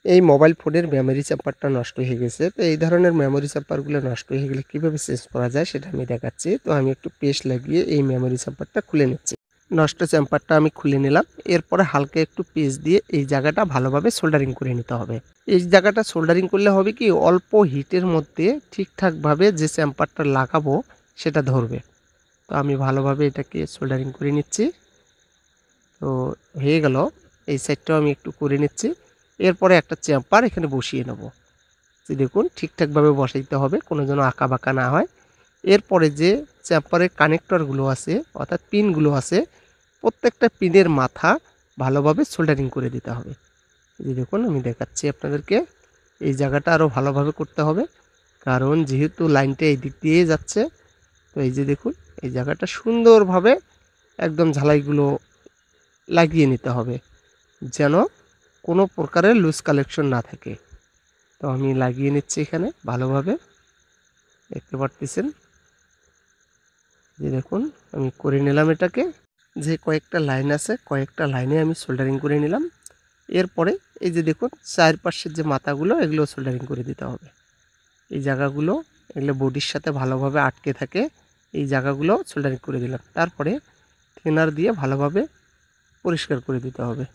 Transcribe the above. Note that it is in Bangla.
এই মোবাইল ফোনের মেমোরি চাপারটা নষ্ট হয়ে গেছে। তো এই ধরনের মেমোরি চাপারগুলো নষ্ট হয়ে গেলে কীভাবে চেঞ্জ করা যায় সেটা আমি দেখাচ্ছি। তো আমি একটু পেস্ট লাগিয়ে এই মেমোরি চাপারটা খুলে নিচ্ছি। নষ্ট চেম্পারটা আমি খুলে নিলাম। এরপরে হালকা একটু পেস্ট দিয়ে এই জায়গাটা ভালোভাবে সোল্ডারিং করে নিতে হবে। এই জায়গাটা সোল্ডারিং করলে হবে কি, অল্প হিটের মধ্যে ঠিকঠাকভাবে যে চেম্পারটা লাগাবো সেটা ধরবে। তো আমি ভালোভাবে এটাকে সোল্ডারিং করে নিচ্ছি। তো হয়ে গেল। এই সাইডটাও আমি একটু করে নিচ্ছি। এরপরে একটা চেম্পার এখানে বসিয়ে নেব। যে দেখুন ঠিকঠাকভাবে বসাইতে হবে, কোনো যেন আঁকাবাঁকা না হয়। এরপরে যে চেম্পারের কানেক্টরগুলো আছে অর্থাৎ পিনগুলো আছে, প্রত্যেকটা পিনের মাথা ভালোভাবে সোল্ডারিং করে দিতে হবে। এই যে দেখুন আমি দেখাচ্ছি আপনাদেরকে। এই জায়গাটা আরও ভালোভাবে করতে হবে, কারণ যেহেতু লাইনটা এই দিক দিয়ে যাচ্ছে। তো এই যে দেখুন এই জায়গাটা সুন্দরভাবে একদম ঝালাইগুলো লাগিয়ে নিতে হবে, যেন কোনো প্রকারের লুজ কালেকশন না থাকে। তো আমি লাগিয়ে নিচ্ছি এখানে ভালোভাবে, দেখতে পারতেছেন। যে দেখুন আমি করে নিলাম এটাকে। যে কয়েকটা লাইন আছে কয়েকটা লাইনে আমি সোল্ডারিং করে নিলাম। এরপরে এই যে দেখুন চারপাশের যে মাথাগুলো এগুলো সোল্ডারিং করে দিতে হবে। এই জায়গাগুলো এগুলো বডির সাথে ভালোভাবে আটকে থাকে, এই জায়গাগুলো সোল্ডারিং করে দিলাম। তারপরে থিনার দিয়ে ভালোভাবে পরিষ্কার করে দিতে হবে।